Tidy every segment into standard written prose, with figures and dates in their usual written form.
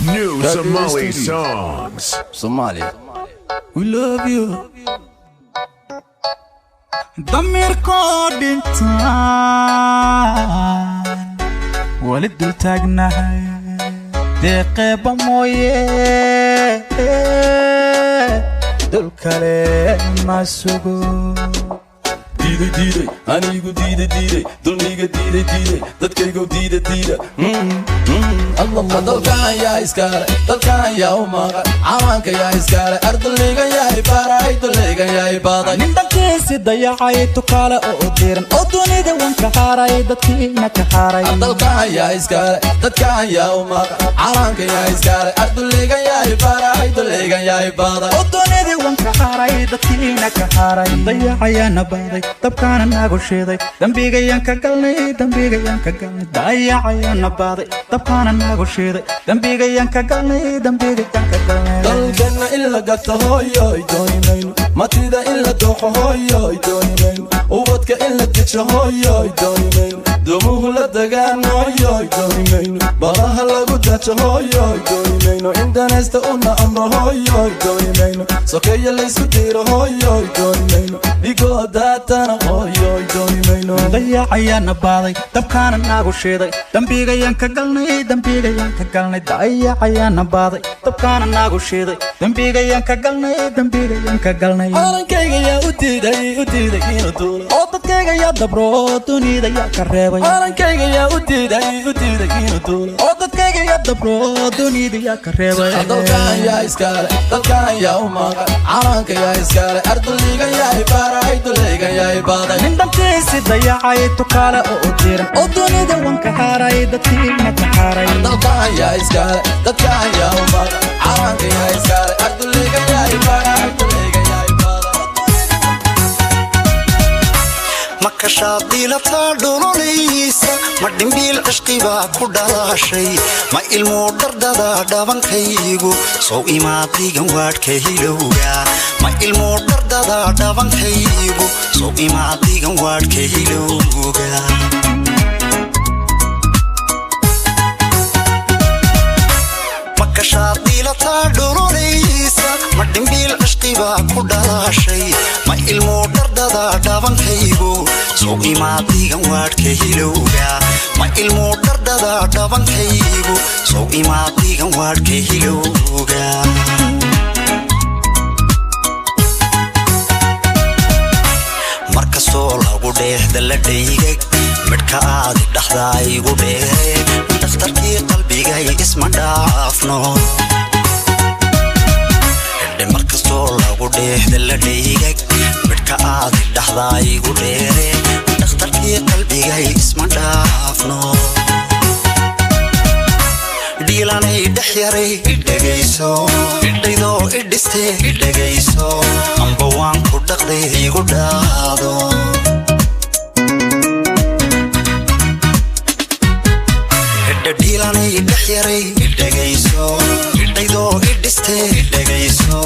New Somali songs. Somalia, we love you. ضمير كودنتان ولد التاجناي دقيقة مويه دول كلام ما سوق Diide, anigu diide, dulmiga diide, dadkaygu diide. Allah dalkan yaa iskale, dalkan yaa umaqa, cawanka yaa iskale, ardayga yaa ibaray, dulayga yaa ibaday. nindankiisi dayacay tukaale oo diran oo dunida wanka haaray dadkiina ka haaray. Dalkan yaa iskale, dadkan yaa umaqa, cawanka yaa iskale, ardayga yaa ibaray, dulayga yaa ibaday. oo dunida wanka haaray dadkiina ka haaray. dayacayana baaday dabkaana nagu shiiday dambigayaan ka galnay dayacayana baaday dabkaana nagu shiiday dambigayaan ka galnay dalkana illa gata hooyoy doonimayno matida illa dooxo hooyoy doonimayno ubadka illa dijo hooyoy doonimayno dumuhu la dagaan hooyoy doonimayno balaha lagu dajo hooyoy doonimayno indanaysta una amro hooyoy doonimayno sokeeya laysku diiro hooyoy doonimayno dhigoo daatana hooyoy doonimayno dayacayana baaday dabkaana nagu shiiday dambigayaan ka galnay dayacayana baaday dabkaana nagu shiiday dambigayaan ka galnay calankayga yaa u diiday inuu duulo oo dadkayga yaa dabro dunida yaa ka reebay calankayga yaa u diiday inuu duulo oo dadkayga yaa dabro dunida yaa ka reebay dalkan yaa iskale dalkan yaa umaqa calanka yaa iskale ardayga yaa ibaray dulayga yaa ibaday nindankiisi dayacay tukaale oo diran oo dunida wanka haaray dadkiina ka haaray dalkan yaa iskale dadkan yaa umaqa calanka yaa iskale ardayga yaa ibaray dulayga yaa ibaday makashaad diilataa dhololeysa ma dhimbiil cishqibaa ku dhalaashay ma ilmuu dhardada dhabankaygu sow imaadigan waadhka hilowga ma ilmuu dhardada dhabankaygu sow imaadigan waadhka hilowga makashaad diilataa dhololeysa ma dhimbiil cishqibaa ku dhalaashay ma ilmuu dhardada dhabankaygu sow imaadigan waadhka hilowga ma ilmuu dhardada dhabankaygu sow imaadigan waadhka hilowga markastoo lagu dheehda la dhaygay midhka aadi dhaxdaa igu dheere dhakhtarkii qalbigay isma dhaafno markastoo lagu dheehda la dhaygay midhka aadi dhaxdaa igu dheere dhakhtarkii qalbigay isma dhaafno dhiilanay dhex yaray idhegayso idhaydoo idhiste idhegayso amba waan ku dhaqday igu dhaado dhiilanay dhex yaray idhegayso idhaydoo idhiste idhegayso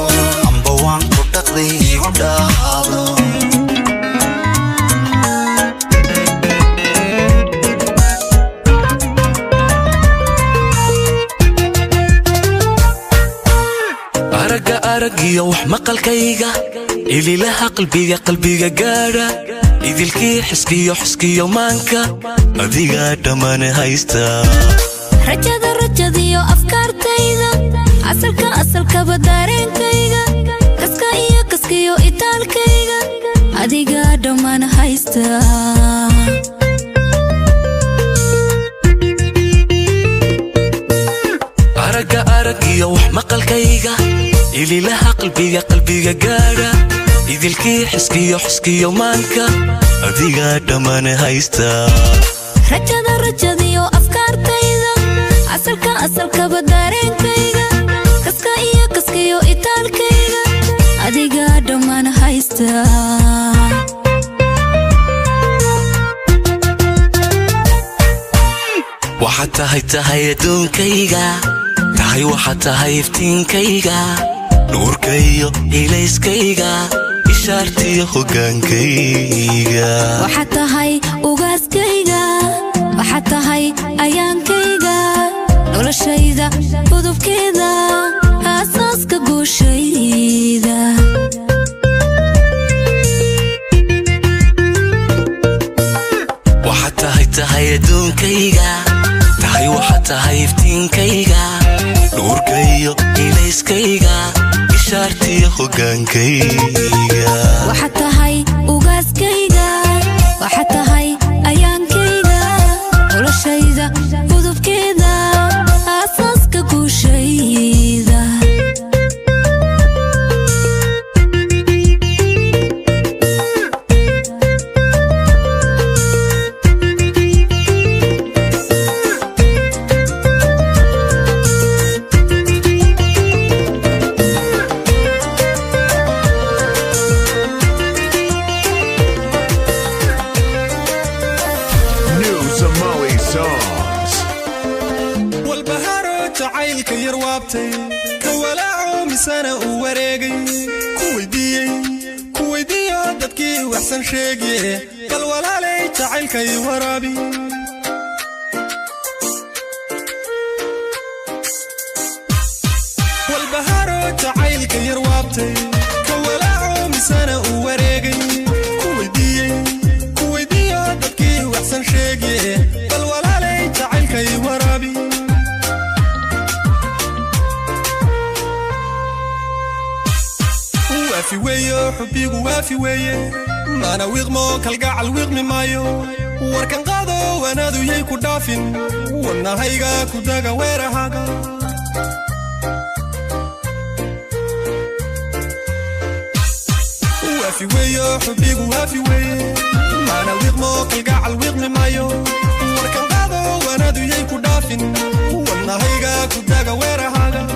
amba waan ku dhaqday igu dhaado aragiyo wax maqalkayga ililaha qalbiga gaadha idilkii xiskiyo maanka adiga dhammaan haysta rajadiyo afkaartayda asalkaba dareenkayga kaskiyo itaalkayga adiga dhammaan haysta aragiyo wax maqalkayga ililaha qalbiga gaadha idilkii xiskiyo maanka adiga dhammaan haysta rajadiyo afkaartayda asalkaba dareenkayga kaskiyo itaalkayga adiga dhammaan haysta waxaad tahay adduunkayga waxaad tahay iftiinkayga nuurkayo ilayskayga ishaartiyo hogaankayga waxaad tahay ugaaskayga waxaad tahay ayaankayga noloshayda udubkeeda aasaaska guushayda waxaad tahay adduunkayga tahay waxaad tahay iftiinkayga nuurkaiyo ilayskayga ishaartiyo hogaankayga waxaad tahay ugaaskayga waxaad tahay ayaankayga noloshayda udubkeeda aasaaska guushayda كولاعو مسانا ووريقي كويديو دادكي وحسن شيقي قال ولا لي تعيلكي ورابي والبهارو تعيلكي يروابتي كولاعو مسانا ووريقي كويديو دادكي وحسن شيقي قال ولا لي تعيلكي ورابي وافي ويا حبيق وافي ويا ما أنا ويغمو كالقاع الويغمي مايو وركن قادو وانادو ييكو دافين وانا هايقا كوداقا ويرا هاقا وافي ويا حبيق وافي ويا ما أنا ويغمو كالقاع الويغمي مايو وركن قادو وانادو ييكو دافين وانا هايقا كوداقا ويرا هاقا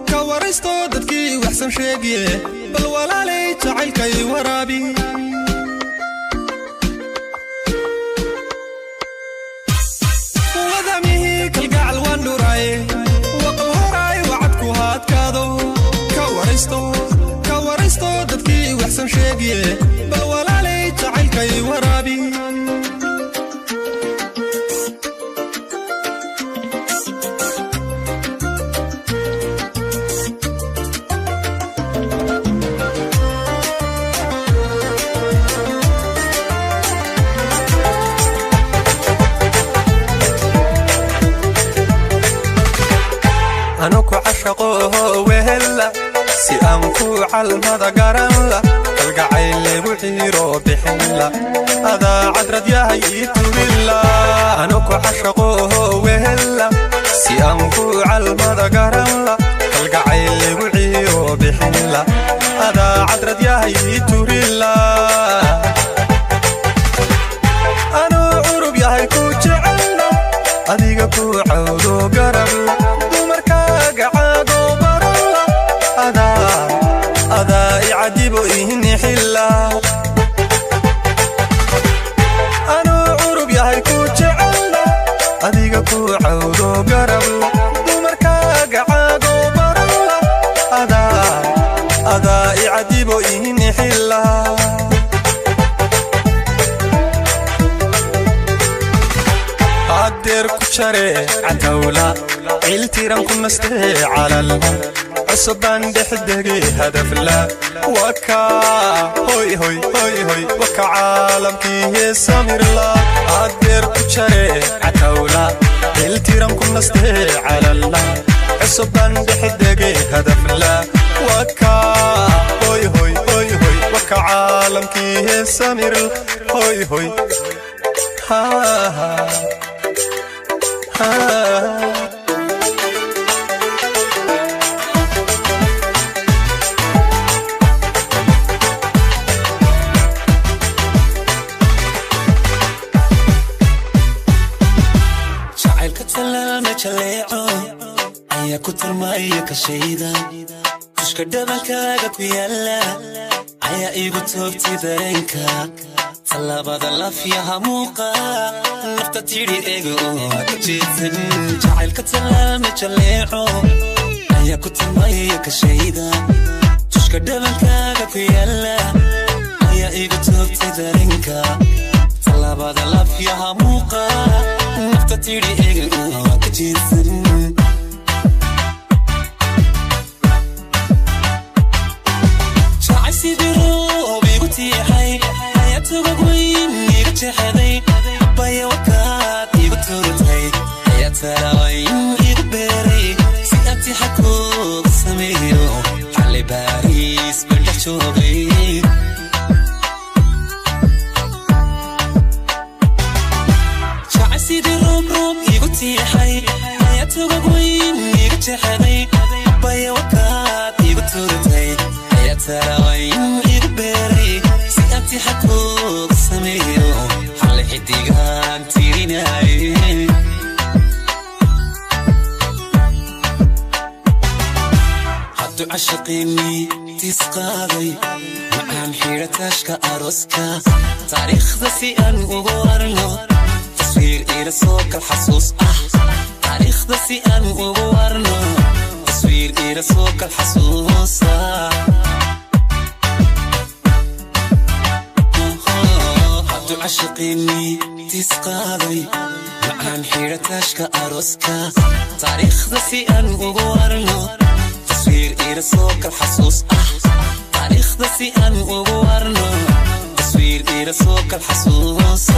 كواريستو دادكي وحسن شيقي بل ولا لي تعيلكي ورابي وذاميه كالقاع الواندو راي وقل هوراي وعدكو هاتكادو كواريستو دادكي وحسن شيقي بل ولا لي تعيلكي ورابي أنوكو عشقوه وهلا سي أنكو عالمدى قرنلا القعيل وحيرو بحلا هذا عدرد يا هيتو بالله أنوكو عشقوه وهلا سي أنكو عالمدى قرنلا القعيل وحيرو بحلا هذا عدرد يا هيتو بالله أنو عروب يا هيكو جعلنا أديقا كو عودو قربلا هذا يعذب إهني حلا أنا عروب يا هيكو جعلنا أديقا كو عودو قربلا دمركا قعادو برلا هذا يعذب إهني حلا أدير كشري عتولا عيلتي رانكم مستهي على الهم عصبان بحدقي هدف الله وكا هوي هوي هوي هوي وكا عالمكي سامر الله أدير كتشري عتولا التيرانكم نستهي على الله عصبان بحدقي هدف الله وكا هوي هوي هوي هوي وكا عالمكي سامر الله هوي هوي ها ها ها ayaa ku tarmaya kashayda kushka dhabankaaga ku yaala ayaa igu toogtay dareenka talabada lafyaha muuqa nafta tidhi ego ka jeedsan jacaylka talaama jaleeco ayaa ku timaya kashayda tushka dhabankaaga ku yaala ayaa igu toogtay dareenka talabada lafyaha muuqa nafta tidhi ego ka jeedsan sidoo bigu tiixay hayatuga goyn iga jeexday baya wakaad igu turtay hayatarayn igu beeray si anti xakood sameeyo xalli baaris bandhax joogay jacay sidii roob igu tiixay hayatuga goyn iga jeexday baya wakaad igu turtay hayatarayn igu beeray si anti xakood sameeyo xalli xidigaan tirinay haddu cashaqiinii tiis qaaday macaan xiidha taashka arooska taariikhda si aan ugu warno taswiir ila soo kal xasuus ah taariikhda si aan ugu warno taswiir ila soo kal xasuus ah عشقيني تسقاضي معان حيرة تاشكا أروسكا تاريخ ذسي أن أغوارنو تصوير إيرا سوك الحسوس تاريخ ذسي أن أغوارنو تصوير إيرا سوك الحسوس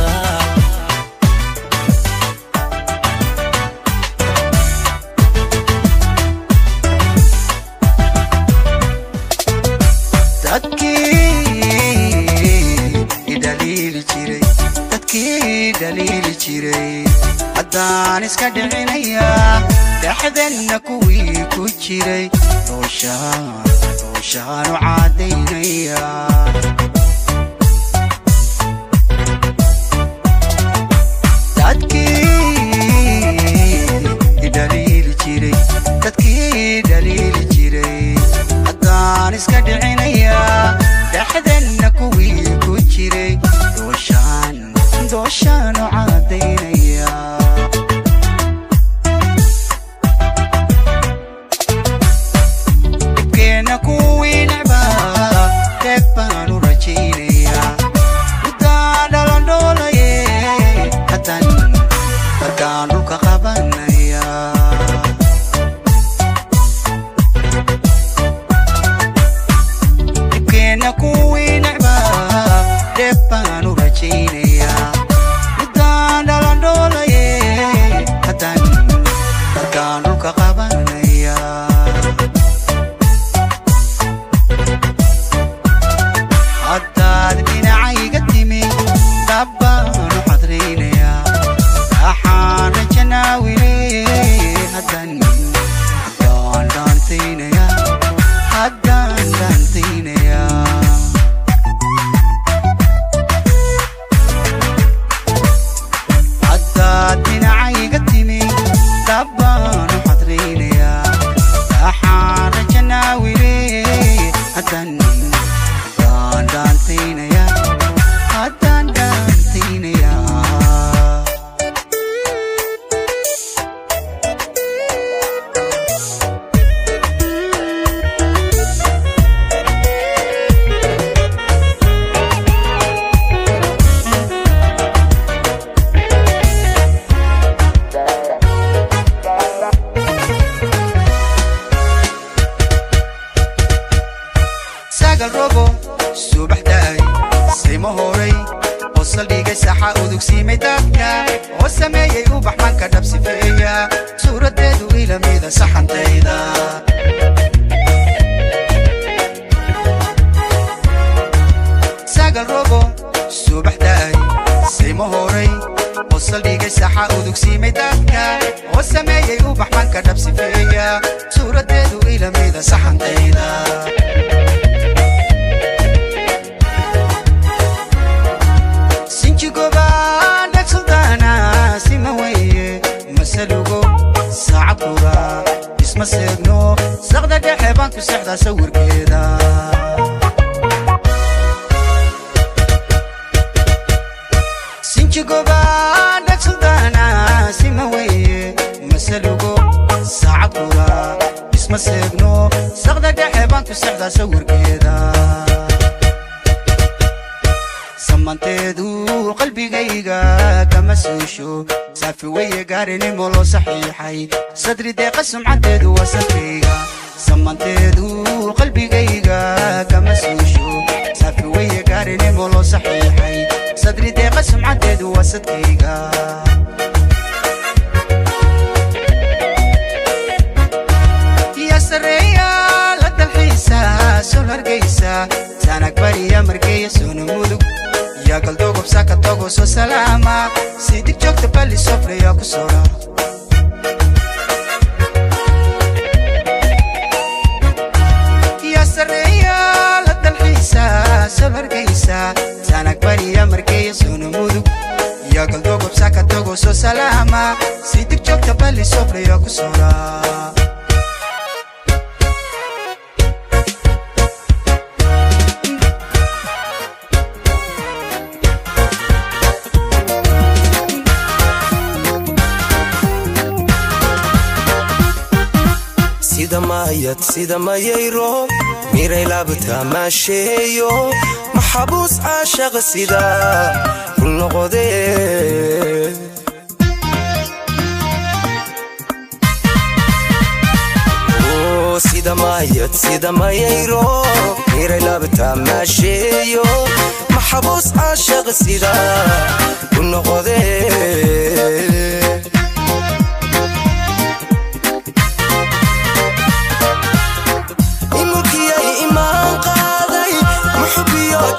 دليل جيري حدان اسكا دعينيا دحدنا كوي كوجيري روشان وعادينيا تدكي دليل جيري حدان اسكا دعينيا دحدنا كوي كوجيري روشان وعادينيا بكينا كوي لعبا تبان ورجينيا ودادا لندولا حتان لك قبانيا بكينا كوي لعبا تبان ورجينيا وجهكوا سودانا سماوي مسلوقو ساعبورا اسم سيبنو سغدا دحبان تسغدا سور كذا سمنتدو قلبي جيجا كما سوشو سافي ويا قارني مولو صحيحي صدري ديق سمعتدو وسفيقا سمنتدو قلبي جيجا كما سوشو سافي ويا قارني مولو صحيحي صدري ديق سمعتدو وسفيقا يا سريا لدى الحيسا سولر جيسا سانك بريا مرقيا سونو مولو يا قل دوغو بساكا توغو سو سلاما سيدك جوك تبالي سفري يا كسورا يا سريا لدى الحيسا سولر جيسا سانك بريا مرقيا سونو مولو يا قل دوغو بساكا توغو سو سلاما سيدك جوك تبالي سفري يا كسورا سيدا ما يرو ميري لابتا ماشيو محبوس عاشق سيدا كل غدي سيدا ما يرو ميري لابتا ماشيو محبوس عاشق سيدا كل غدي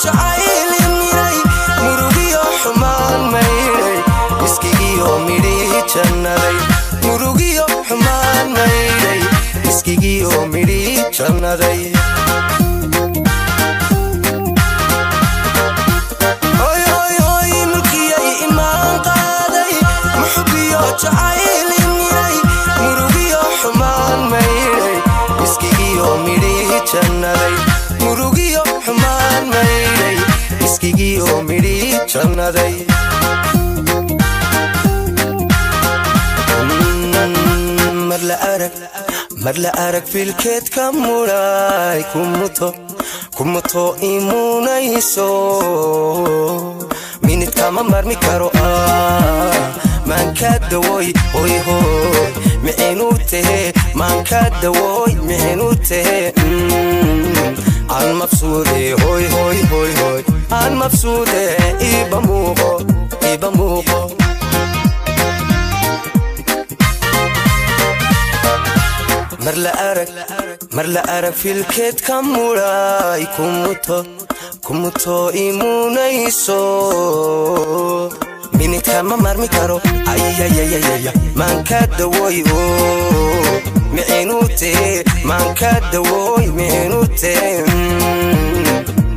جعيل ميري مروقيو حمان ميري مسكيقيو ميري جنادي مروقيو حمان ميري مسكيقيو ميري جنادي هوي هوي هوي ملكي إيمان قادي محبيو جعيل ميري مروقيو حمان ميري مسكيقيو ميري جنادي مروقيو حمان ميري مسكيقيو ميري جنادي مرلا أرك في الكيت كموراي كمتو إيمونايسو مينت كما مرمي كارو من كدوي هوي هوي معينوته من كدوي معينوته عن مبسوطي هوي هوي هوي هوي عن مبسوطي إيبا موغو مرلا أرك في الكيت كموراي كمتو إيمونايسو ميني كما مرمي كارو أي من كدوي معينوتي من كدوي معينوتي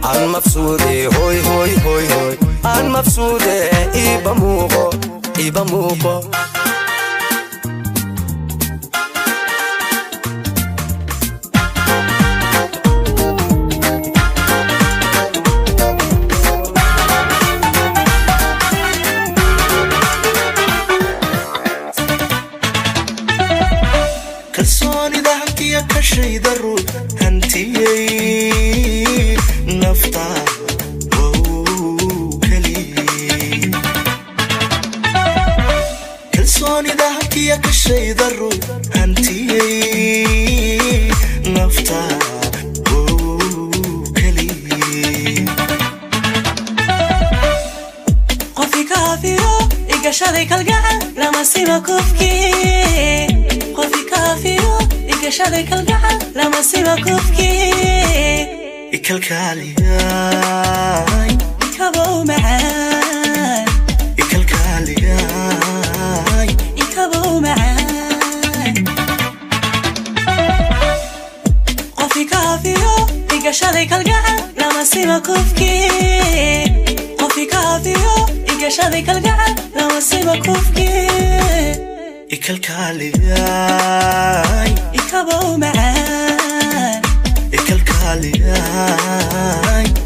عن مبسوطي هوي هوي هوي هوي عن مبسوطي إيبا موغو كالصوني ذهبتي يا كشي ذرو هنتي نفطا وكلي كالصوني ذهبتي يا كشي ذرو هنتي نفطا وكلي قفي كافيو إيقاشادي كالقاعة لما سيما كوفكي قفي كافيو إيقاشادي كالقاعة لما سيما كوفكي إكالكالياي إكابو معان إكالكالياي إكابو معان قفي كافيو إيقاشادي كالقاعة لما سيما كوفكي قفي كافيو إيقاشادي كالقاعة لما سيما كوفكي إكالكالياي إكابو معان إكالكالياي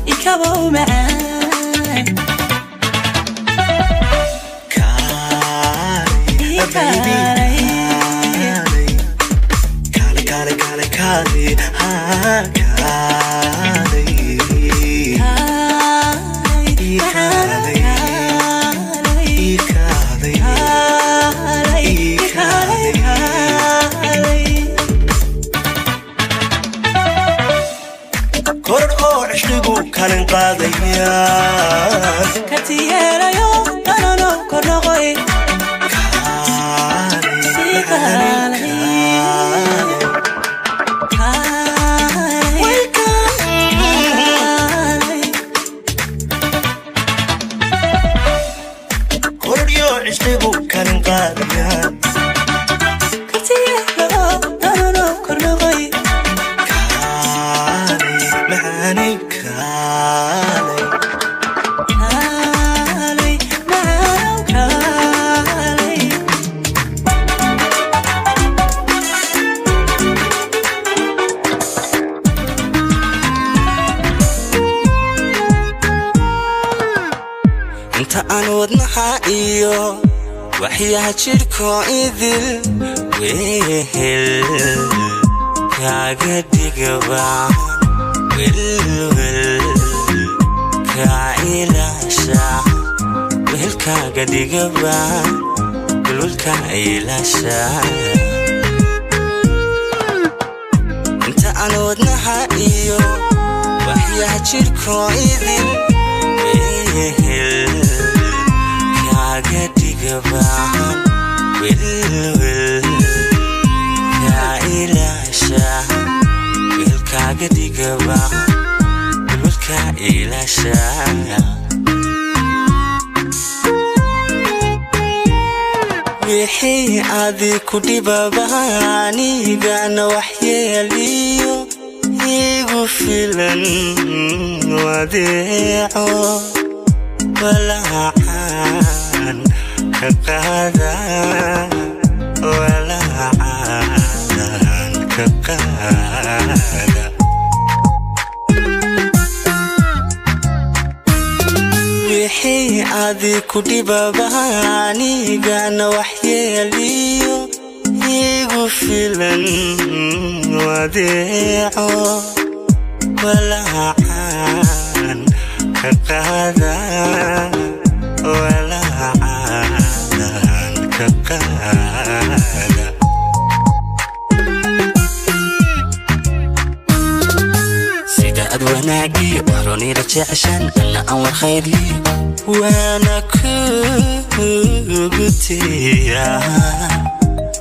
إكابو معان kartiyeelayo dhanano kornoqoy Kordiyo ishqigu karin qaadiyaan kartiyeelayo dhanano kornoqoy macani kaalay inta aan wadnaha iyo waxyaha jidhko idil wehel kaaga dhigabaan welwel kaa ilaasha wehelkaaga dhigabaan welwelkaa ilaasha inta aan wadnaha iyo waxyaha jidhko idil wehel kaaga dhigabaan welwel kaa ilaasha wehelkaaga dhigabaan welwelkaa ilaasha wixii adi ku dhibabaanigana waxyeeliyo igu filan wadeeco walaacan ka qaada walaacan ka qaada wixii adi ku dhibabaanigana waxyeeliyo igu filan wadeeco walaacan ka qaada walaacan ka qaada sida ad wanaagii waronida jeceshan ana aan war khayrli وانا كبتيا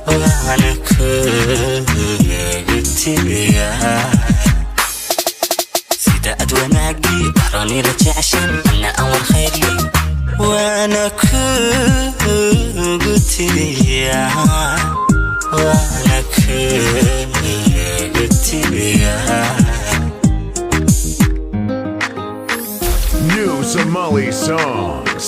وانا كبتيا سيدا ادوناقي بحراني لجعشان انا اول خيري وانا كبتيا وانا كبتيا New Somali songs.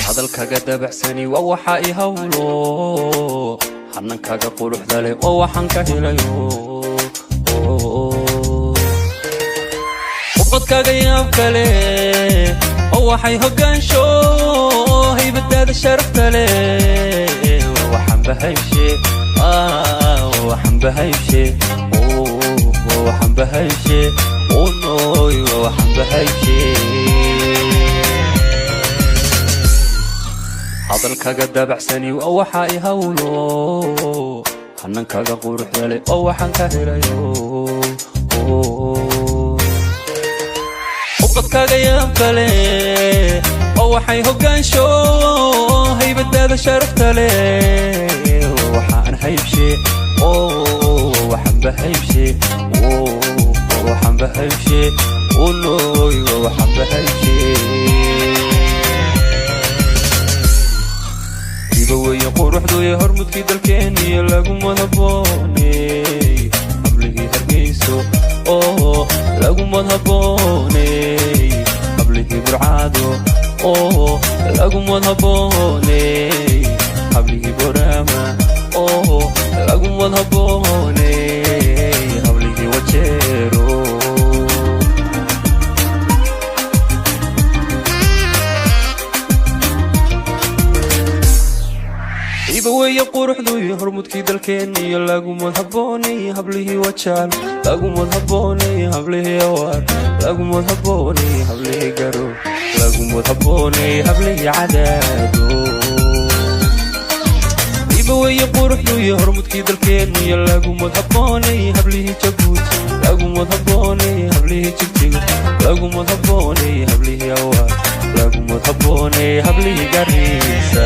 hadalkaga dabacsani waa waxa I hawlo hanankaga quruxda leh oo waxaan ka helayo qodkaga yaab kale oo waxay hogaansho haybadaada sharafta leh waxaan bahayshe waxaan bahayshe waxaan bahayshe nooy waxaan bahayshe hadalkaga dabacsani waa waxa I hawlo hanankaga quruxda leh oo waxaan ka helayo qodkaga yaab kale oo waxay hogaansho haybadaada sharafta leh waxaan haybshe waxaan bahaybshe waxaan bahaybshe nooy waxaan bahaybshe diba weeye quruxdu ee hormudkii dalkeeniyo lagu madabooney habligii hargeyso lagu madhabooney habligii burcaado lagu madhabooney habligii boraama lagu madhabooney habligii wajeero diba weeye quruxdu iyo hormudkii dalkeeniyo lagu madhabooney hablihii wajaal lagu madhabooney hablihii awaar lagu madhabooney hablihii garo lagu habboonay hablihii cadaado ibaway quruxdu iyo hormudkii dalkeennu iyo lagumad habboonay hablihii jabuuti lagumad habboonay hablihii jigjiga lagumad habboonay hablihii awaa lagumad habboonay hablihii Garissa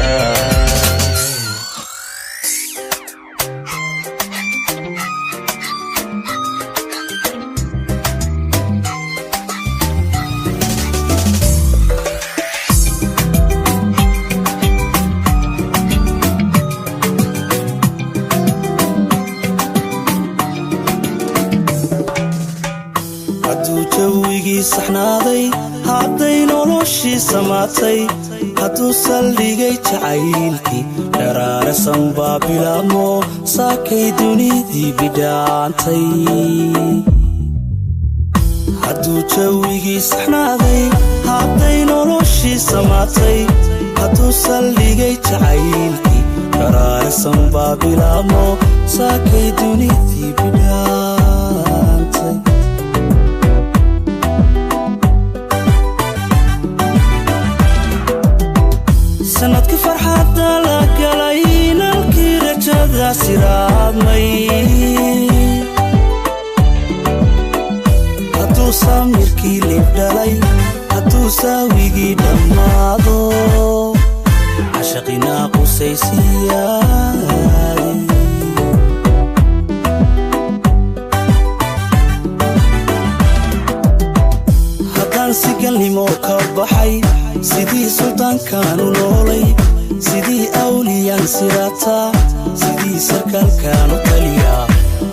saxnaaday hadday noloshii samaatay hadduu saldhigay jacaylkii dharaarasan baa bilaabmo saakay dunidii bidhaantay hadduu jawigii saxnaaday hadday noloshii samaatay hadduu saldhigay jacaylkii dharaarasan baa bilaabmo saakay dunidii bidhaantay sanadkii farxadda la galay nalkii rajada siraadmay hadduu samirkii libdhalay hadduu saawigii dhammaado cashaqinaa qusaysiyaay haddaan si galnimo ka baxay sidii sultaankaanu noolay sidii awliyaan sirataa sidii sarkaalkaanu taliyaa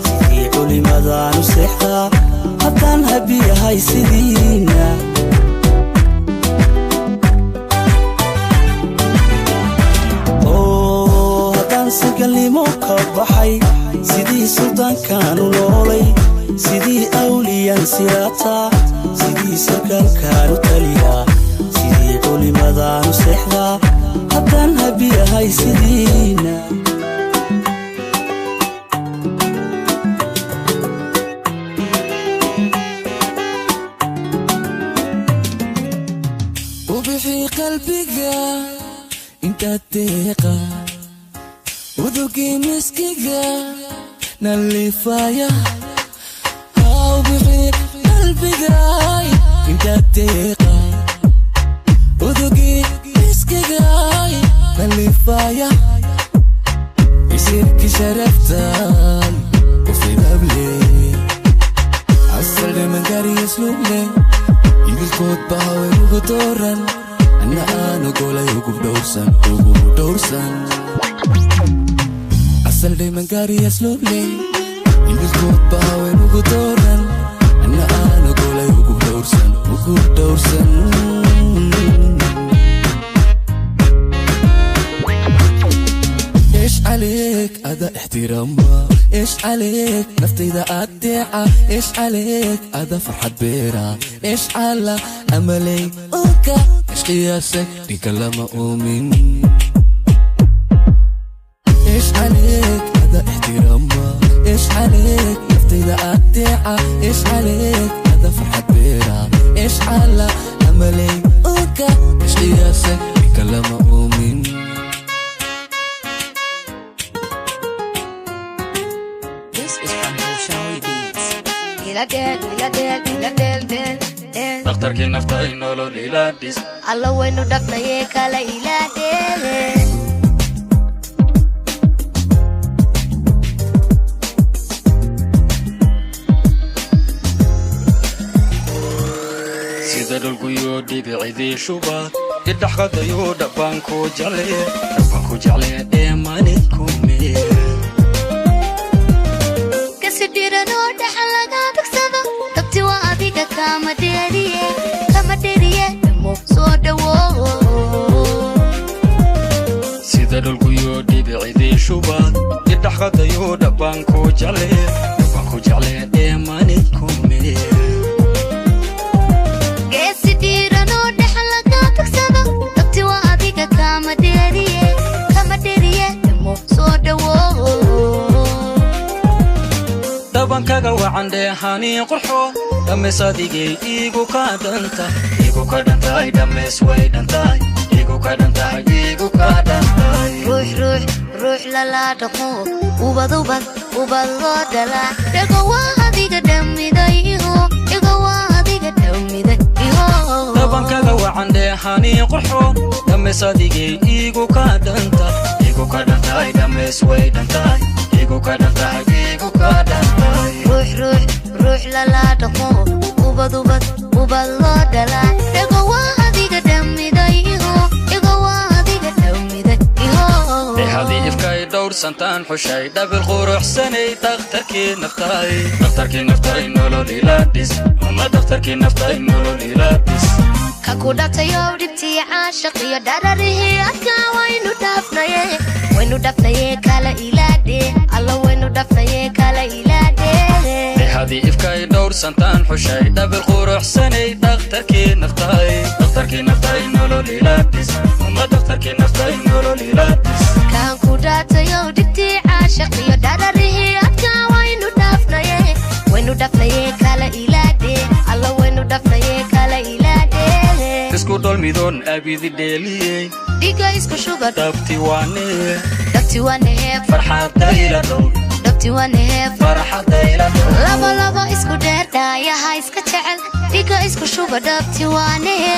sidii culimadaanu seexdaa haddaan habiyahay sidiina haddaan sigalnimo ka baxay sidii sultaankaanu noolay sidii awliyaan sirataa sidii sarkaalkaanu taliyaa sidii culimadaanu seexdaa haddaan habiyahay sidiina ubixii qalbiga intaad deeqa udugii miskiga nalifaya ubixii qalbiga intaad deeqa udugii miskigay nalifaya isirki sharaftay ufidable asal mangari isluble idilkood bahawe ugu dooran anna aanu golay ugu dhowrsan asal mangari isluble idilkood bahawe ugu dooran anna aanu golay ugu dhowrsan إيش عليك أدا احترامها إيش عليك نفتي ذا أدعى إيش عليك أدا فرحة بيرا إيش على أملي أوكا إيش قياسك دي كلام أؤمن إيش عليك أدا احترامها إيش عليك نفتي ذا أدعى إيش عليك أدا فرحة بيرا إيش على أملي أوكا إيش قياسك دي كلام أؤمن dhakhtarkii nafta ay nolol ilaadhis alla waynu dhaqnayee kala ilaadheele sida dhulguyoo dhibicidii shubaad idhaxqadayuu dhabbaankuu jeclee ee manidkumee kasidhiranoo dhaxan laga bagsado dabti waa adiga kama dheeriye dhamo soo dhawo sida dhulguyoo dhibicidii shubaad idhaxqadayuu dhabbaankuu jeclee ee manidkumee kasidhiranoo dhaxan laga bagsado dabti waa adiga kama dheeriye dhamo soo dhawo dabankaga wacan dheehanii qurxoon dhammays adigay iigu ka dhantahay dhammays way dhantahay kadhantahay igu kadhantahay ruux lala dhaqmo ubad loo dhalaa dhago waa adiga dhamiday dabankaga wacan dheehanii qurxoon dhameys adigay igu kadhantahay dhameys way dhantahay igu kadhantahay igu kadhantahay ruux lala dhaqmo ubad loo dhalaa dhago waa adiga dhamiday hadii ifkay dhowrsantaan xushay dhabil quruxsanay dhakhtarkii naftay nolol ilaadhis uma dhakhtarkii naftay nolol ilaadhis ka ku dhatayow dhibtii caashiq iyo dhararihii adkaa waynu dhafnaye kala ilaadhe alla waynu dhafnaye kala ilaadhe hadii ifkay dhowrsantaan xushay dhabil quruxsanay dhakhtarkii naftay nolol ilaadhis uma dhakhtarkii naftay nolol ilaadhis kan ku dhatayow dhibtii caashiq iyo dhararihii adkaa waynu dhafnaye kala ilaadhe alla waynu dhafnaye kala ilaadhe isku dholmidoon abidi dheeliyey dhiga isku shuba dhabti waanee farxadayla dhow laba isku dheer dhaayaha iska jecel dhiga isku shuba dhabti waanee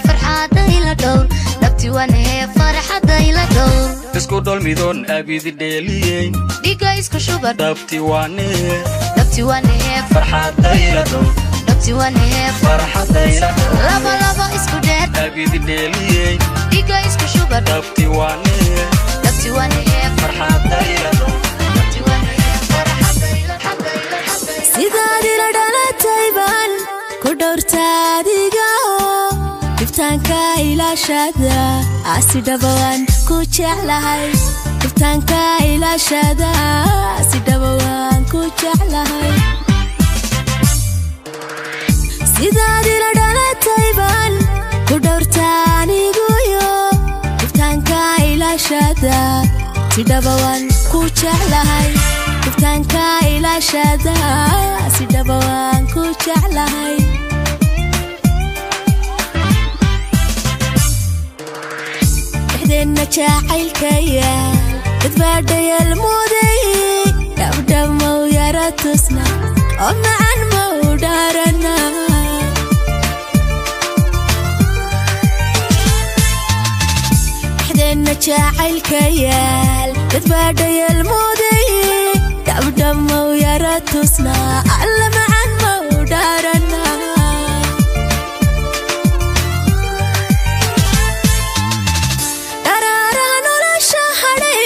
farxadayla dhow isku dholmidoon abidi dheeliyey dhiga isku shuba dhabti waanee farxadayla dhow laba isku dheer abidi dheeliyey dhiga isku shuba dhabti waanee farxadayla dhow sidaad ila dhalatay baan ku dhowrtaadiga dhibtaanka ilaashada asi dhawaan ku jeclahay dhibtaanka ilaashada asi dhawaan ku jeclahay sidaad ila dhalatay baan ku dhowrtaanigu dhibtaanka ilaashada si dhawaan ku jeclahay dhibtaanka ilaashada si dhawaan ku jeclahay dhexdeenna jacaylkaya dadbaadhayal muday dhabdhamow yara tusna oo macan mau dhaarana dhexdeenna jacaylkayaal dadbaadhayal muday dhabdhamow yara tusna alla macan mau dhaarana dharaaraha nolosha hadhay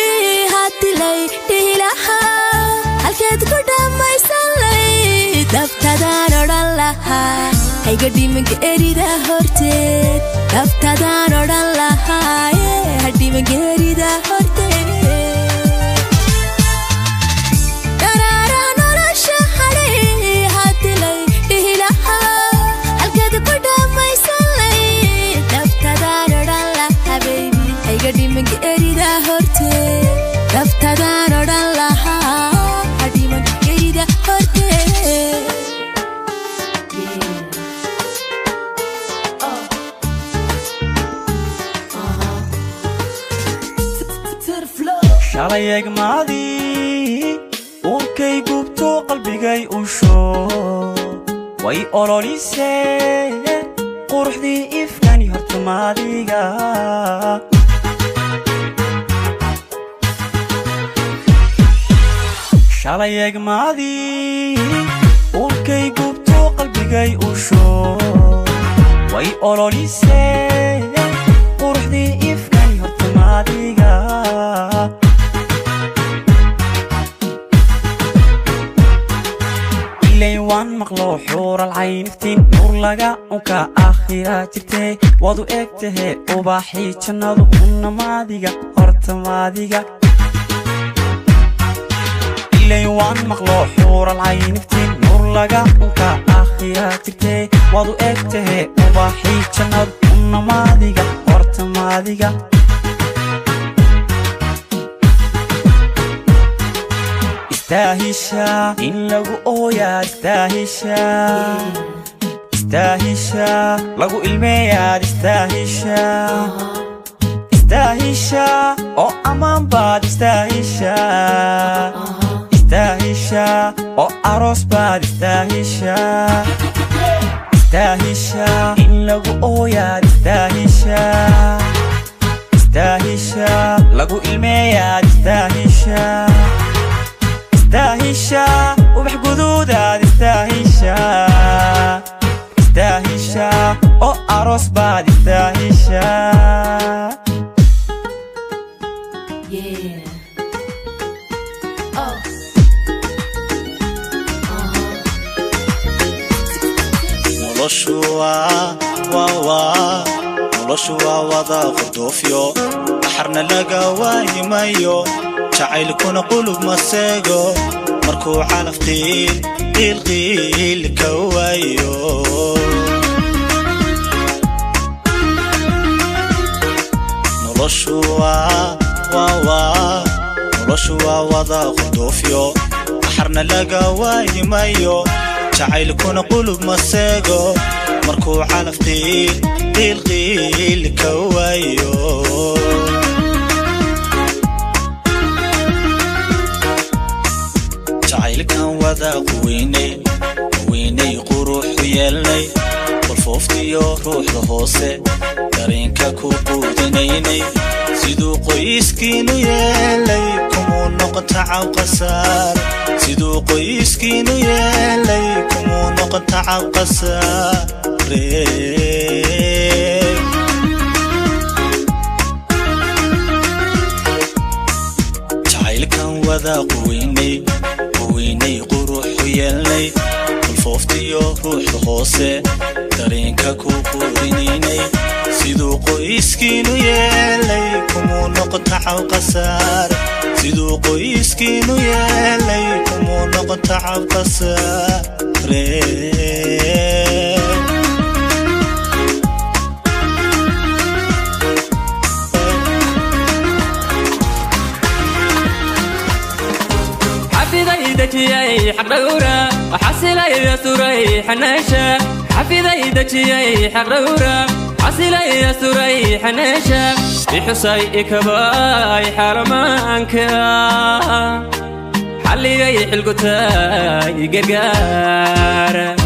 hadilay dhihilaha halkeed ku dhammaysanlay dabtadaan odhan lahaa hayga dhimanka erida horteed dabtadaan odhan lahaa hadhimanka erida horteed dharaaraha nolosha hadhay hadilay dhihilaha halkeed ku dhammaysanlay dabtadaan odhan lahaa baybi hayga dhimanka erida horteed dabtadaan odhan lahaa hadhimanka erida horteed shalay egmaadii uunkay gubto qalbigay usho way ololisee quruxdii ifkani hortamaadiga shalay egmaadii uunkay gubto qalbigay usho way ololisee quruxdii ifkani hortamaadiga waan maqlo xuural cayniftiin nuur laga unka aakhira jirtee waad u egtahe ubaaxii jannadu unamaadiga hortamaadiga ilay waan maqlo xuural cayniftiin nuur laga unka aakhira jirtee waad u egtahe ubaaxii jannadu unamaadiga hortamaadiga istaahisha in lagu ooyaa istaahisha istaahisha lagu ilmeeyaad istaahisha istaahisha oo ammaan baad istaahisha istaahisha oo aroos baad istaahisha istaahisha in lagu ooyaad istaahisha istaahisha lagu ilmeeyaad istaahisha istaahisha ubax guduudaad istaahisha istaahisha oo aroos baad istaahisha noloshu waa wada qurdoofyo baxarna laga waayimayo jacaylkuna qulub maseego markuu calaf qiil ka waayo noloshu waa wada qurdoofyo baxarna laga waayimayo jacaylkuna qulub maseego markuu calaf qiil ka waayo jacaylkan wada quweynay quruxu yeelnay qolfooftiyo ruuxda hoose dareenka ku quudinaynay siduu qoyskiinu yeelay kumuu noqon tacab qasaar siduu qoyskiinu yeelay kumuu noqon tacab qasaare jacaylkan wada quweynay quruxu yeelnay qolfooftiyo ruuxda hoose dareenka ku quudinaynay siduu qoyskiinu yeelay kumuu noqon tacab qasaar siduu qoyskiinu yeelay kumuu noqon tacab qasaare حفيدي دجيي حق دورا وحصلي يسوري حناشا حفيدي دجيي حق دورا حصلي يسوري حناشا بحصي إكباي حرمانك حلي حلقتاي قرقار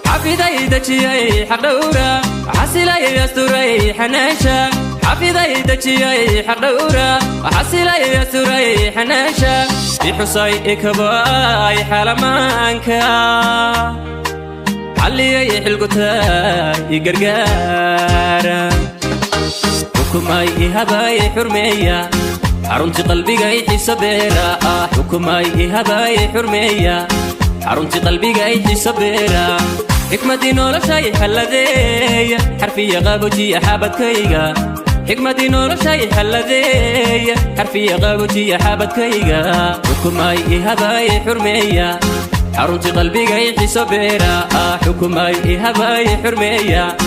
حفيدي دجيي حق دورا حصلي يسوري حناشا حفيدي دجيي حق دورا وحصلي يسوري حناشا بحصي إكباي حرمانك حلي حلقتاي قرقار حكماي هباي حرمية حرمتي قلبي قايتي سبيرا حكماي هباي حرمية حرمتي قلبي قايتي سبيرا حكمتي نور شاي حلذي حرفية غابوتي حابت كيغا حكمتي نور شاي حلذي حرفية غابوتي حابت كيغا حكماي هباي حرمية حرمتي قلبي قايتي سبيرا حكماي هباي حرمية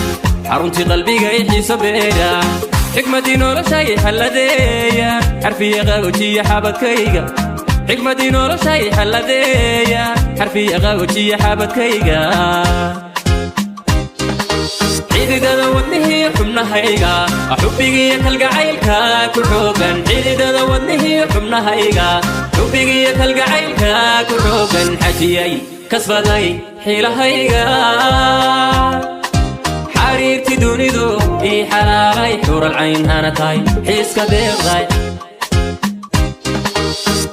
حرمتي قلبي قايتي سبيرا حكمتي نور شاي حلذي حرفية غابوتي حابت كيغا حكمتي نور شاي حلذي حرفية غابوتي حابت كيغا عيدة ودنه حمنا هيغا حبيغي كالقعيلكا كحوغن عيدة ودنه حمنا هيغا حبيغي كالقعيلكا كحوغن حجيي كسبدي حيلة هيغا حريرتي دوني دو إي حراري حور العين هانتاي حيس كديغاي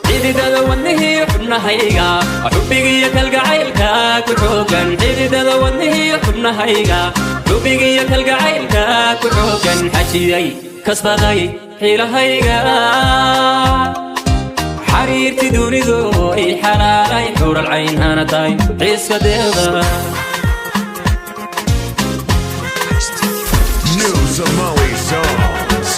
عيدة ودنه حمنا هيغا حبيغي كالقعيلكا كحوغن عيدة ودنه حمنا هيغا حبيغي كالقعيلكا كحوغن حجيي كسبدي حيلة هيغا حريرتي دوني دو إي حراري حور العين هانتاي حيس كديغاي New Somali songs.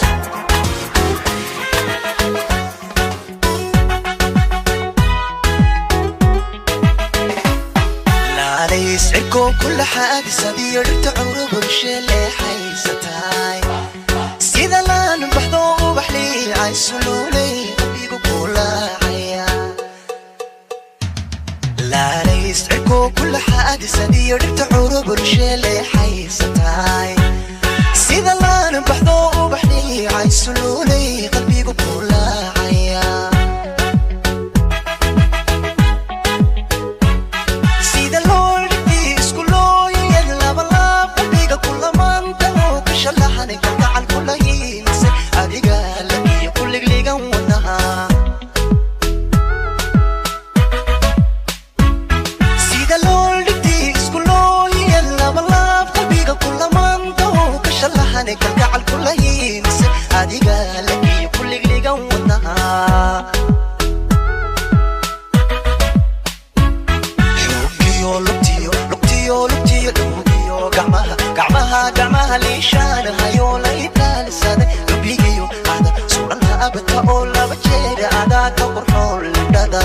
لا يسعركم كل حاجة سدير تعرب بشيلة حيستاي سيدا لا نبحثو وبحلي عيسولولي بيقو كولا عيا لا يسعركم كل حاجة سدير تعرب horshele haysatay sida laan baxdo u baxdi ay sululay qalbigu kulacaya sida looldi isku looyay laba laba qalbiga kulamanta oo kashalahani gacal kulahiin adiga lagiyo kulligligan wadaha sida looldi isku looyay laba laba qalbiga kulamanta oo kashalahani gacal kulahiin adiga lagiyo kulligligan wadaha gacmaha liishaan hayo la itaalsada lubigiyo ada suudhanha abadka oo laba jeeda adaa ka qurxoon lidhada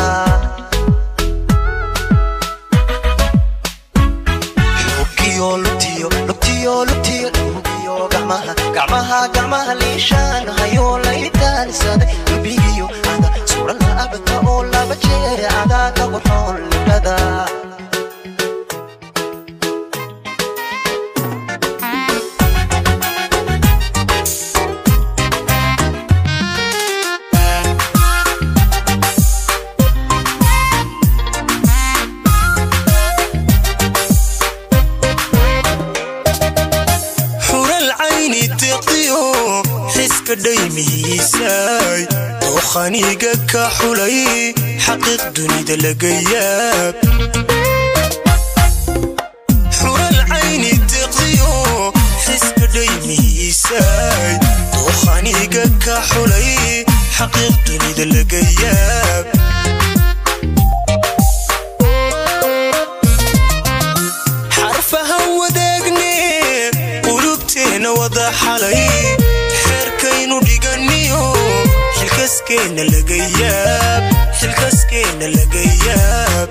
gacmaha liishaan hayo la itaalsada lubigiyo ada suudhanha abadka oo laba jeeda adaa ka qurxoon lidhada دايميساي وخانيقا كحولي حقيق دنيا لقياب حور العين تقضيو حسك دايميساي وخانيقا كحولي حقيق دنيا لقياب حرفها ودقني قلوبتين وضح علي كينو ديغانيو حلكسكينا لغياب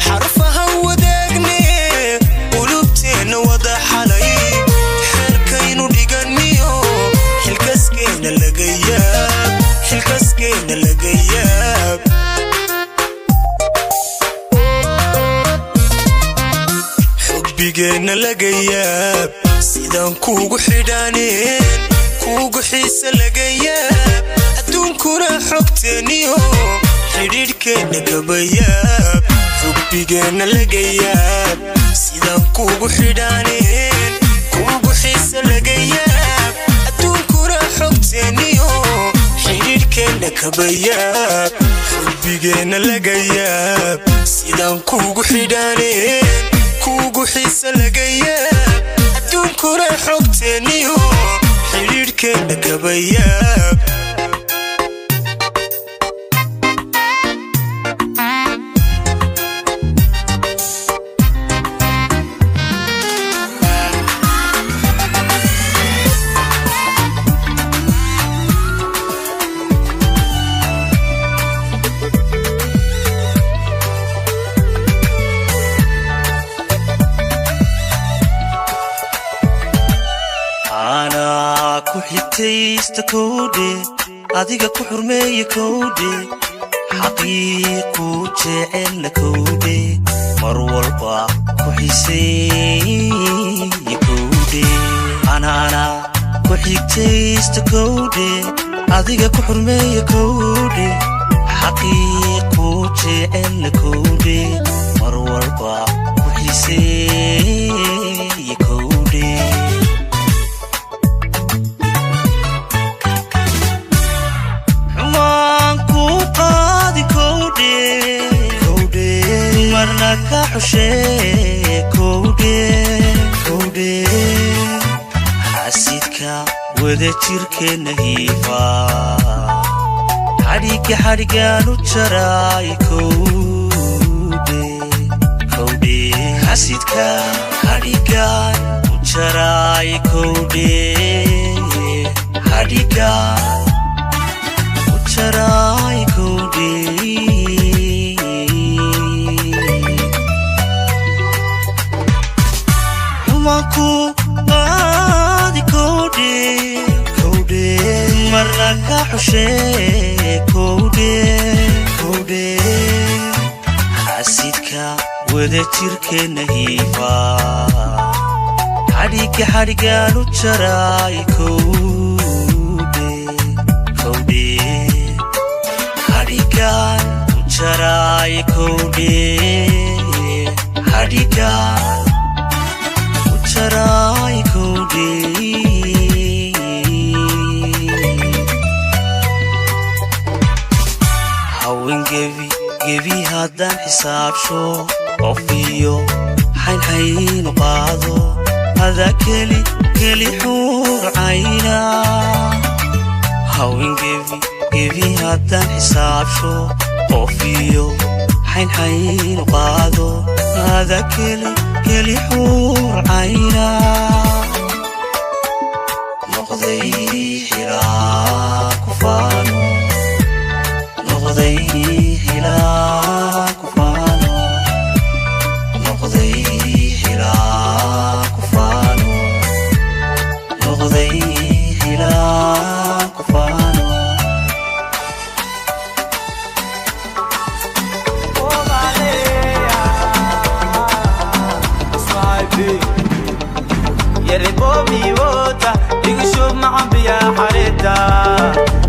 حرفها وداقني قلوبتين وضح علي حر كينو ديغانيو حلكسكينا لغياب بيجينا لقياب سيدان كوغو حيدانين كوغو حيسا لقياب أدون كورا حكتانيو حديد كينا كبياب بيجينا لقياب سيدان كوغو حيدانين كوغو حيسا لقياب أدون كورا حكتانيو حديد كينا كبياب بيجينا لقياب سيدان كوغو حيدانين كوغو حيسا لقياب أدون كورا حكتانيو حرير كينا كبياب تيست كودي adiga ku xurmeeyo kowde xaqiiqo jecel kowde mar walba ku xiiseeyo kowde ana ku xigtaysta kowde adiga ku xurmeeyo kowde xaqiiqo jecel kowde mar walba ku xiiseeyo kowde كحشي كودي حسيتك وذاتيرك نهيفا حريقة نتراي كودي حسيتك حريقة نتراي كودي حريقة نتراي كودي Maku adi kode marna ka xushe kode xasidka wada jirkeena hiifa xadhiga xadhigaanu jaraay kowdhe xadhigaan u jaraay kowdhe xadhigaan u jaraay kowdhe hawen gebi haddaan xisaabsho qof iyo xaynxaynu qaado hada keli xuur cayna hawen gebi haddaan xisaabsho qof iyo xaynxaynu qaado hada keli xuur cayna noqday xilaa ku faano noqday xilaa ku faano noqday xilaa ku faano noqday xilaa ku faano يربوبي ووتا يقشوف معن بيا حريتا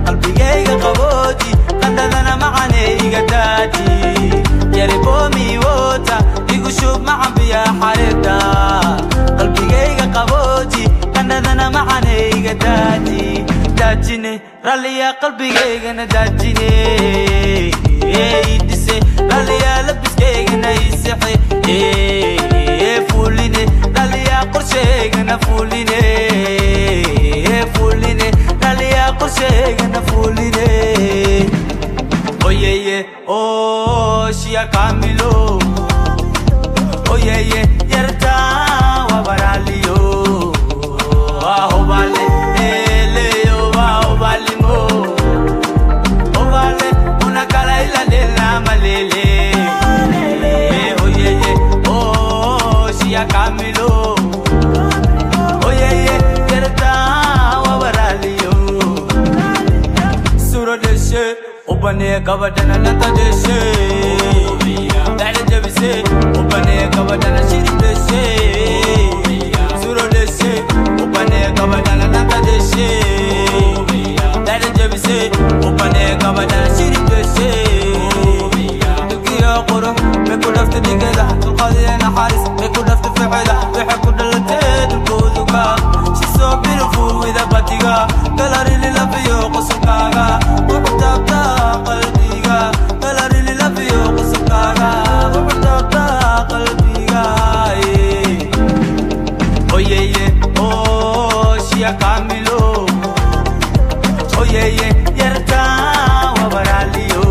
قلبي قبوتي قندنا معن يقداتي يربوبي ووتا يقشوف معن بيا حريتا قلبي قبوتي قندنا معن يقداتي داتيني رالي يا قلبي قيقنا داتيني يدسي رالي يا لبس قيقنا يسحي فوليني رالي يا قرشيقنا فوليني فوليني رالي يا قرشيقنا فوليني اويي اوش يا كاملو اويي يرتا وبراليو واهو بالي اليو واهو بالي مو وبالي una caraila de la malele اويي اوش يا كاملو اويي يرتا وبراليو سورة دشي وبني قبضنا نتدشي دعنا جبسي وبني قبضنا شيري دشي سورة دشي وبني قبضنا نتدشي دعنا جبسي وبني قبضنا شيري دشي تقيا قرم بكو لفت ديقلا تلقاضي انا حارس بكو لفت فعلا بحكو دلتين الكوذوكا She's so beautiful with a batiga Kala really love you قصوكاغا وبتابتا قلبيغا Kala really love you قصوكاغا وبتابتا قلبيغا Oh yeah yeah oh شيا كاملو Oh yeah yeah يرتا وبراليو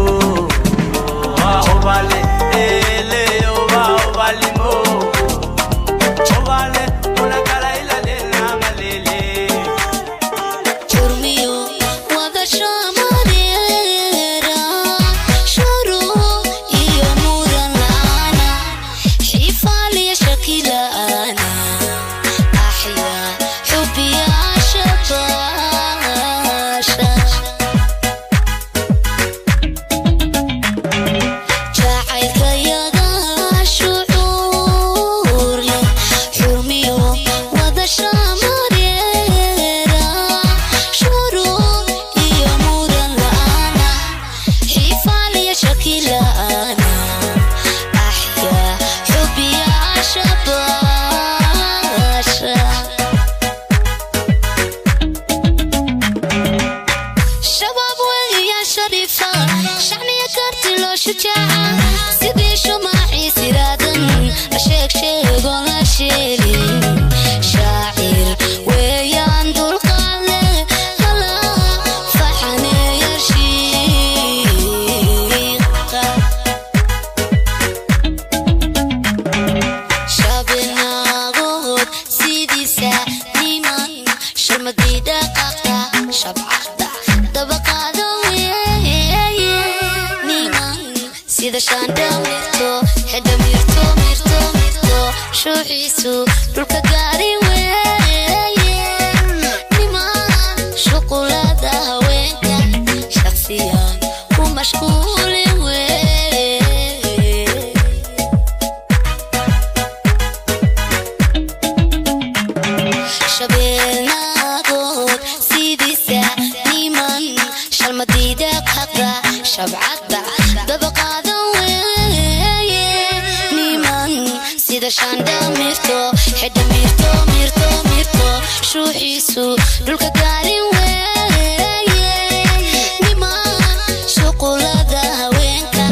Oh vale eleo vale mo Oh vale una caraila de la malele Churmiyo wada shamarera shuru iyo mudan lana xifali shakila ana ahya hubbi ya shabasha jacaylka yaga shucuur leh xurmiyo wada shamarera shuru iyo mudan lana xifaliya shakila ana ahya hubbi ya shabasha شباب ويا شريفة شعني كرت لو شجاعة سيدي شو معي سرادا أشيك شيك ولا شيلي شاعر ويا ندور قالي هلا فحني يرشيقة شابنا غود سيدي ساني من شرمدي دقاقة شبعة دبقة دوي نيمان سيدا شان دميرتو حدا ميرتو ميرتو ميرتو شو عيسو دولك قاري وي نيمان شوكولاتة هوينكا شخصيا ومشغول وي sida shaandha mirto xidha mirto mirto mirto shuuxiisu dhulka gaarin weeye nima shuqulada haweenka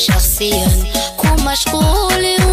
shakhsiyan ku mashquulin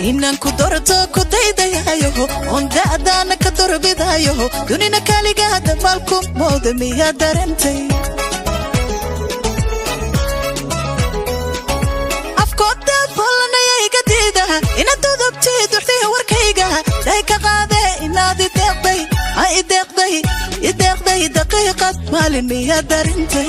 inaan ku dorto ku daydayayo on daadana ka dorbidayo dunina kaliga hada malku mooda miya darantay afkooda bolnaya iga diida ina dudubtay duxtay warkayga day ka qaade inaad ideeqday daqiiqad maalin miya darantay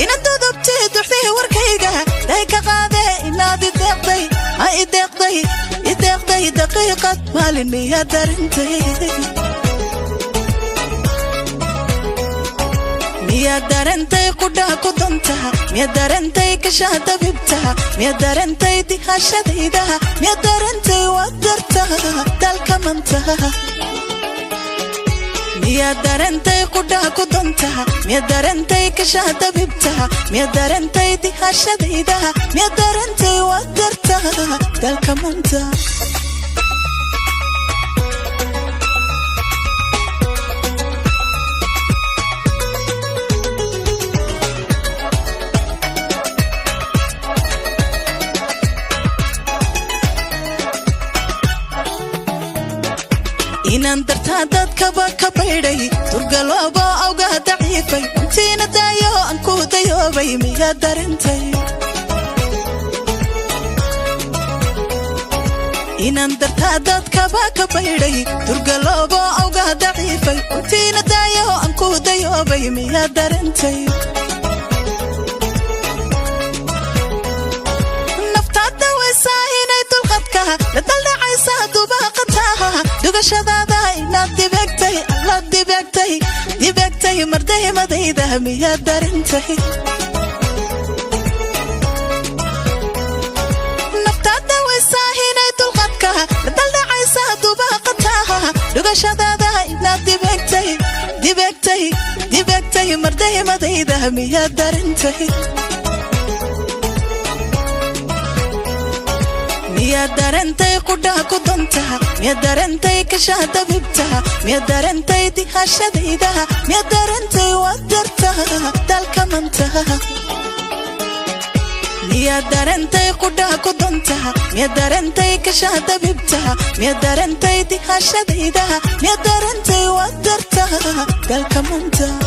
ina dudubtay duxtay warkayga day ka qaade inaad ideeqday daqiiqad maalin miya darantay miya darantay qudha ku dantaha miya darantay kashaa dabibtaha miya darantay dihashadayda miya darantay wadartaha dalka mantaha miya darantay qudha ku dantaha miya darantay kashaa dabibtaha miya darantay dihashadayda miya darantay wadartaha dalka mantaha inaan dartaa dadkaba ka baydhay turgaloobo awgaa daciifay intiina daayo aan ku dayoobay miyaad darintay inaan dartaa dadkaba ka baydhay turgaloobo awgaa daciifay intiina daayo aan ku dayoobay miyaad darintay naftaada waysaa inay dulqadka la daldhacaysa dubaaqataha dugashadaada inaad dibegtay alla dibegtay mardaymadayda miyaad darintay naftaada waysaa inay dulqadka la daldhacaysa dubaaqataha dugashadaada inaad dibegtay mardaymadayda miyaad darintay miyaad darantay qudhaha ku dantaha miyaad darantay kashaha dabibtaha miyaad darantay dihashadaydaha miyaad darantay waad dartaha dalka mantaha miyaad darantay qudhaha ku dantaha miyaad darantay kashaha dabibtaha miyaad darantay dihashadaydaha miyaad darantay waad dartaha dalka mantaha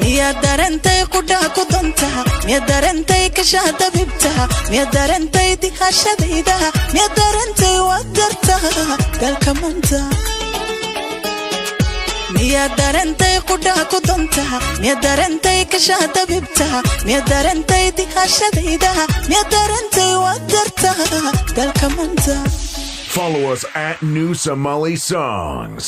miyaad darantay qudhaha ku dantaha miyaad darantay kashaha dabibtaha miyaad darantay dihashadaydaha miyaad darantay waad dartaha dalka manta miyaad darantay qudhaha ku dantaha miyaad darantay kashaha dabibtaha miyaad darantay dihashadaydaha miyaad darantay waad dartaha dalka manta. Follow us at New Somali Songs.